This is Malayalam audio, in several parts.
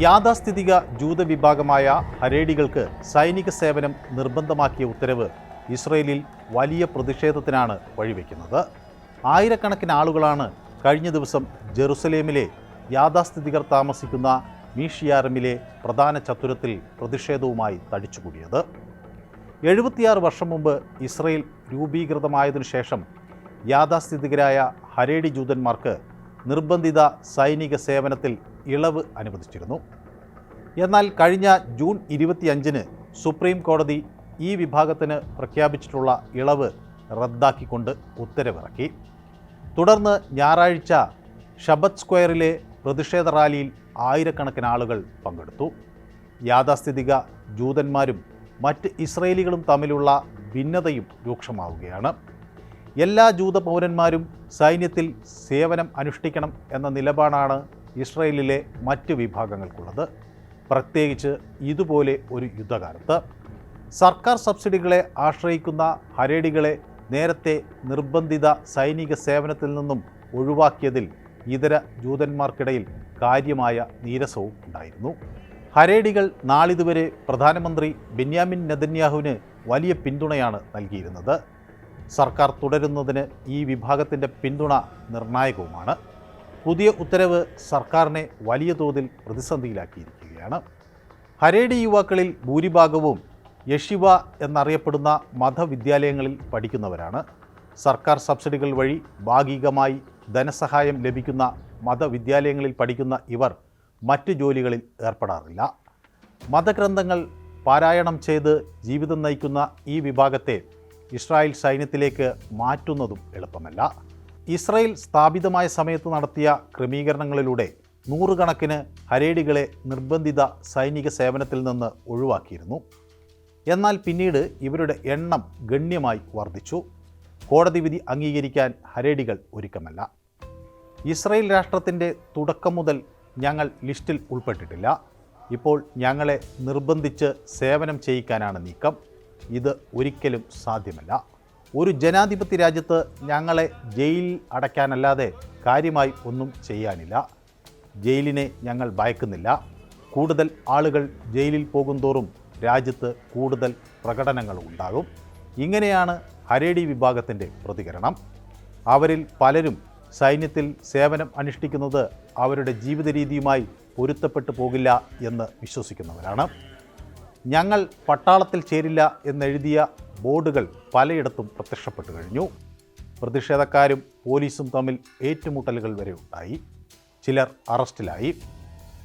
യാഥാസ്ഥിതിക ജൂത വിഭാഗമായ ഹരേഡികൾക്ക് സൈനിക സേവനം നിർബന്ധമാക്കിയ ഉത്തരവ് ഇസ്രയേലിൽ വലിയ പ്രതിഷേധത്തിനാണ് വഴിവെക്കുന്നത്. ആയിരക്കണക്കിന് ആളുകളാണ് കഴിഞ്ഞ ദിവസം ജെറുസലേമിലെ യാഥാസ്ഥിതികർ താമസിക്കുന്ന മീഷിയാറിമിലെ പ്രധാന ചത്തുരത്തിൽ പ്രതിഷേധവുമായി തടിച്ചുകൂടിയത്. 76 വർഷം മുമ്പ് ഇസ്രയേൽ രൂപീകൃതമായതിനു ശേഷം യാഥാസ്ഥിതികരായ ഹരേഡി ജൂതന്മാർക്ക് നിർബന്ധിത സൈനിക സേവനത്തിൽ ഇളവ് അനുവദിച്ചിരുന്നു. എന്നാൽ കഴിഞ്ഞ ജൂൺ 25-ന് സുപ്രീം കോടതി ഈ വിഭാഗത്തിന് പ്രഖ്യാപിച്ചിട്ടുള്ള ഇളവ് റദ്ദാക്കിക്കൊണ്ട് ഉത്തരവിറക്കി. തുടർന്ന് ഞായറാഴ്ച ഷബത്ത് സ്ക്വയറിലെ പ്രതിഷേധ റാലിയിൽ ആയിരക്കണക്കിന് ആളുകൾ പങ്കെടുത്തു. യാഥാസ്ഥിതിക ജൂതന്മാരും മറ്റ് ഇസ്രയേലികളും തമ്മിലുള്ള ഭിന്നതയും രൂക്ഷമാവുകയാണ്. എല്ലാ ജൂത പൗരന്മാരും സൈന്യത്തിൽ സേവനം അനുഷ്ഠിക്കണം എന്ന നിലപാടാണ് ഇസ്രയേലിലെ മറ്റ് വിഭാഗങ്ങൾക്കുള്ളത്. പ്രത്യേകിച്ച് ഇതുപോലെ ഒരു യുദ്ധകാലത്ത് സർക്കാർ സബ്സിഡികളെ ആശ്രയിക്കുന്ന ഹരേഡികളെ നേരത്തെ നിർബന്ധിത സൈനിക സേവനത്തിൽ നിന്നും ഒഴിവാക്കിയതിൽ ഇതര ജൂതന്മാർക്കിടയിൽ കാര്യമായ നീരസവും ഉണ്ടായിരുന്നു. ഹരേഡികൾ നാളിതുവരെ പ്രധാനമന്ത്രി ബെന്യാമിൻ നെതന്യാഹുവിന് വലിയ പിന്തുണയാണ് നൽകിയിരുന്നത്. സർക്കാർ തുടരുന്നതിന് ഈ വിഭാഗത്തിൻ്റെ പിന്തുണ നിർണായകവുമാണ്. പുതിയ ഉത്തരവ് സർക്കാരിനെ വലിയ തോതിൽ പ്രതിസന്ധിയിലാക്കിയിരിക്കുകയാണ്. ഹരേഡി യുവാക്കളിൽ ഭൂരിഭാഗവും യെഷിവ എന്നറിയപ്പെടുന്ന മതവിദ്യാലയങ്ങളിൽ പഠിക്കുന്നവരാണ്. സർക്കാർ സബ്സിഡികൾ വഴി ഭാഗികമായി ധനസഹായം ലഭിക്കുന്ന മതവിദ്യാലയങ്ങളിൽ പഠിക്കുന്ന ഇവർ മറ്റു ജോലികളിൽ ഏർപ്പെടാറില്ല. മതഗ്രന്ഥങ്ങൾ പാരായണം ചെയ്ത് ജീവിതം നയിക്കുന്ന ഈ വിഭാഗത്തെ ഇസ്രായേൽ സൈന്യത്തിലേക്ക് മാറ്റുന്നതും എളുപ്പമല്ല. ഇസ്രായേൽ സ്ഥാപിതമായ സമയത്ത് നടത്തിയ ക്രമീകരണങ്ങളിലൂടെ നൂറുകണക്കിന് ഹരേഡികളെ നിർബന്ധിത സൈനിക സേവനത്തിൽ നിന്ന് ഒഴിവാക്കിയിരുന്നു. എന്നാൽ പിന്നീട് ഇവരുടെ എണ്ണം ഗണ്യമായി വർദ്ധിച്ചു. കോടതി വിധി അംഗീകരിക്കാൻ ഹരേഡികൾ ഒരുക്കമല്ല. ഇസ്രായേൽ രാഷ്ട്രത്തിൻ്റെ തുടക്കം മുതൽ ഞങ്ങൾ ലിസ്റ്റിൽ ഉൾപ്പെട്ടിട്ടില്ല. ഇപ്പോൾ ഞങ്ങളെ നിർബന്ധിച്ച് സേവനം ചെയ്യിക്കാനാണ് നീക്കം. ഇത് ഒരിക്കലും സാധ്യമല്ല. ഒരു ജനാധിപത്യ രാജ്യത്ത് ഞങ്ങളെ ജയിലിൽ അടയ്ക്കാനല്ലാതെ കാര്യമായി ഒന്നും ചെയ്യാനില്ല. ജയിലിനെ ഞങ്ങൾ ഭയക്കുന്നില്ല. കൂടുതൽ ആളുകൾ ജയിലിൽ പോകുന്തോറും രാജ്യത്ത് കൂടുതൽ പ്രകടനങ്ങൾ ഉണ്ടാകും. ഇങ്ങനെയാണ് ഹരേഡി വിഭാഗത്തിൻ്റെ പ്രതികരണം. അവരിൽ പലരും സൈന്യത്തിൽ സേവനം അനുഷ്ഠിക്കുന്നത് അവരുടെ ജീവിത രീതിയുമായി പൊരുത്തപ്പെട്ടു പോകില്ല എന്ന് വിശ്വസിക്കുന്നവരാണ്. ഞങ്ങൾ പട്ടാളത്തിൽ ചേരില്ല എന്നെഴുതിയ ബോർഡുകൾ പലയിടത്തും പ്രത്യക്ഷപ്പെട്ടു കഴിഞ്ഞു. പ്രതിഷേധക്കാരും പോലീസും തമ്മിൽ ഏറ്റുമുട്ടലുകൾ വരെ ഉണ്ടായി. ചിലർ അറസ്റ്റിലായി.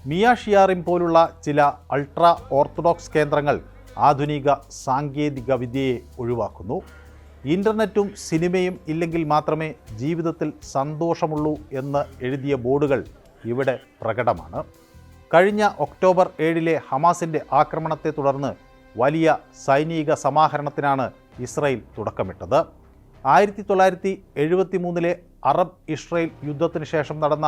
മിയാഷിയാറിം പോലുള്ള ചില അൾട്രാ ഓർത്തഡോക്സ് കേന്ദ്രങ്ങൾ ആധുനിക സാങ്കേതിക വിദ്യയെ ഒഴിവാക്കുന്നു. ഇൻ്റർനെറ്റും സിനിമയും ഇല്ലെങ്കിൽ മാത്രമേ ജീവിതത്തിൽ സന്തോഷമുള്ളൂ എന്ന് എഴുതിയ ബോർഡുകൾ ഇവിടെ പ്രകടമാണ്. കഴിഞ്ഞ ഒക്ടോബർ 7 ഹമാസിൻ്റെ ആക്രമണത്തെ തുടർന്ന് വലിയ സൈനിക സമാഹരണത്തിനാണ് ഇസ്രായേൽ തുടക്കമിട്ടത്. 1973 അറബ് ഇസ്രായേൽ യുദ്ധത്തിന് ശേഷം നടന്ന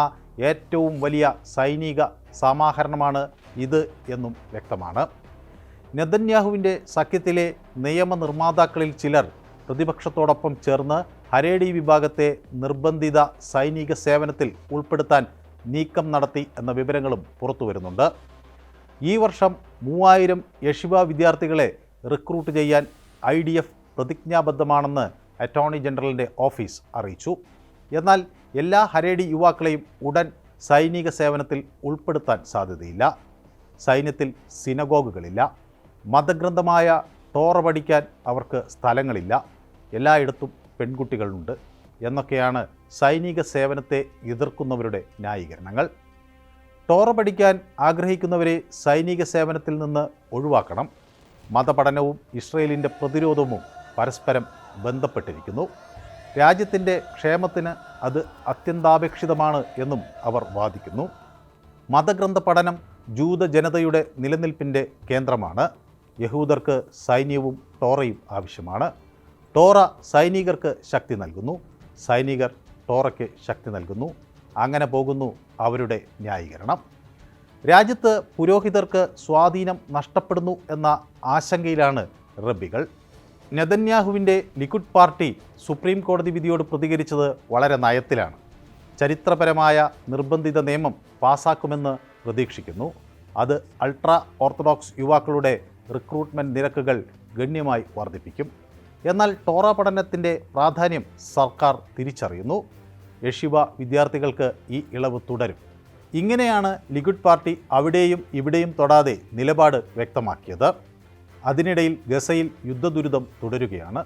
ഏറ്റവും വലിയ സൈനിക സമാഹരണമാണ് ഇത് എന്നും വ്യക്തമാണ്. നെതന്യാഹുവിൻ്റെ സഖ്യത്തിലെ നിയമനിർമ്മാതാക്കളിൽ ചിലർ പ്രതിപക്ഷത്തോടൊപ്പം ചേർന്ന് ഹരേഡി വിഭാഗത്തെ നിർബന്ധിത സൈനിക സേവനത്തിൽ ഉൾപ്പെടുത്താൻ നീക്കം നടത്തി എന്ന വിവരങ്ങളും പുറത്തു വരുന്നുണ്ട്. ഈ വർഷം 3000 യെഷിവ വിദ്യാർത്ഥികളെ റിക്രൂട്ട് ചെയ്യാൻ IDF പ്രതിജ്ഞാബദ്ധമാണെന്ന് അറ്റോർണി ജനറലിൻ്റെ ഓഫീസ് അറിയിച്ചു. എന്നാൽ എല്ലാ ഹരേഡി യുവാക്കളെയും ഉടൻ സൈനിക സേവനത്തിൽ ഉൾപ്പെടുത്താൻ സാധ്യതയില്ല. സൈന്യത്തിൽ സിനഗോഗുകളില്ല. മതഗ്രന്ഥമായ ടോറ പഠിക്കാൻ അവർക്ക് സ്ഥലങ്ങളില്ല. എല്ലായിടത്തും പെൺകുട്ടികളുണ്ട് എന്നൊക്കെയാണ് സൈനിക സേവനത്തെ എതിർക്കുന്നവരുടെ ന്യായീകരണങ്ങൾ. ടോറ പഠിക്കാൻ ആഗ്രഹിക്കുന്നവരെ സൈനിക സേവനത്തിൽ നിന്ന് ഒഴിവാക്കണം. മതപഠനവും ഇസ്രയേലിൻ്റെ പ്രതിരോധവും പരസ്പരം ബന്ധപ്പെട്ടിരിക്കുന്നു. രാജ്യത്തിൻ്റെ ക്ഷേമത്തിന് അത് അത്യന്താപേക്ഷിതമാണ് എന്നും അവർ വാദിക്കുന്നു. മതഗ്രന്ഥ പഠനം ജൂത ജനതയുടെ നിലനിൽപ്പിൻ്റെ കേന്ദ്രമാണ്. യഹൂദർക്ക് സൈന്യവും ടോറയും ആവശ്യമാണ്. ടോറ സൈനികർക്ക് ശക്തി നൽകുന്നു. സൈനികർ ടോറയ്ക്ക് ശക്തി നൽകുന്നു. അങ്ങനെ പോകുന്നു അവരുടെ ന്യായീകരണം. രാജ്യത്ത് പുരോഹിതർക്ക് സ്വാധീനം നഷ്ടപ്പെടുന്നു എന്ന ആശങ്കയിലാണ് റബ്ബികൾ. നെതന്യാഹുവിൻ്റെ ലിക്കുഡ് പാർട്ടി സുപ്രീം കോടതി വിധിയോട് പ്രതികരിച്ചത് വളരെ നയത്തിലാണ്. ചരിത്രപരമായ നിർബന്ധിത നിയമം പാസാക്കുമെന്ന് പ്രതീക്ഷിക്കുന്നു. അത് അൾട്രാ ഓർത്തഡോക്സ് യുവാക്കളുടെ റിക്രൂട്ട്മെൻറ്റ് നിരക്കുകൾ ഗണ്യമായി വർദ്ധിപ്പിക്കും. എന്നാൽ ടോറ പഠനത്തിൻ്റെ പ്രാധാന്യം സർക്കാർ തിരിച്ചറിയുന്നു. യഷിവ വിദ്യാർത്ഥികൾക്ക് ഈ ഇളവ് തുടരും. ഇങ്ങനെയാണ് ലിക്കുഡ് പാർട്ടി അവിടെയും ഇവിടെയും തൊടാതെ നിലപാട് വ്യക്തമാക്കിയത്. അതിനിടയിൽ ഗസയിൽ യുദ്ധദുരിതം തുടരുകയാണ്.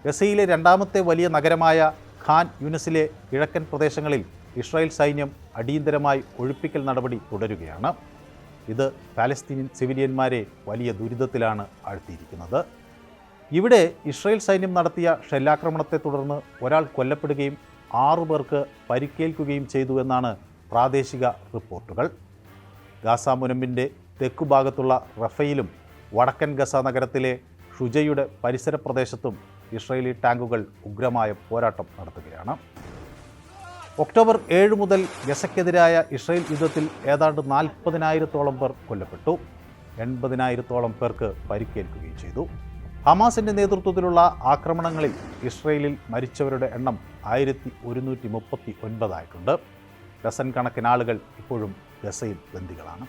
ഗസയിലെ രണ്ടാമത്തെ വലിയ നഗരമായ ഖാൻ യൂനിസിലെ കിഴക്കൻ പ്രദേശങ്ങളിൽ ഇസ്രായേൽ സൈന്യം അടിയന്തരമായി ഒഴിപ്പിക്കൽ നടപടി തുടരുകയാണ്. ഇത് പാലസ്തീനിയൻ സിവിലിയന്മാരെ വലിയ ദുരിതത്തിലാണ് ആഴ്ത്തിയിരിക്കുന്നത്. ഇവിടെ ഇസ്രായേൽ സൈന്യം നടത്തിയ ഷെല്ലാക്രമണത്തെ തുടർന്ന് ഒരാൾ കൊല്ലപ്പെടുകയും 6 പേർക്ക് പരിക്കേൽക്കുകയും ചെയ്തു എന്നാണ് പ്രാദേശിക റിപ്പോർട്ടുകൾ. ഗാസ മുനമ്പിൻ്റെ തെക്കുഭാഗത്തുള്ള റഫയിലും വടക്കൻ ഗസ നഗരത്തിലെ ഷുജയുടെ പരിസര പ്രദേശത്തും ഇസ്രായേലി ടാങ്കുകൾ ഉഗ്രമായ പോരാട്ടം നടത്തുകയാണ്. ഒക്ടോബർ 7 മുതൽ ഗസയ്ക്കെതിരായ ഇസ്രായേൽ യുദ്ധത്തിൽ ഏതാണ്ട് 40,000-ഓളം പേർ കൊല്ലപ്പെട്ടു. 80,000-ഓളം പേർക്ക് പരിക്കേൽക്കുകയും ചെയ്തു. ഹമാസിൻ്റെ നേതൃത്വത്തിലുള്ള ആക്രമണങ്ങളിൽ ഇസ്രായേലിൽ മരിച്ചവരുടെ എണ്ണം 1139 ആയിട്ടുണ്ട്. ഡസൻ കണക്കിന് ആളുകൾ ഇപ്പോഴും ഗസയിൽ ബന്ദികളാണ്.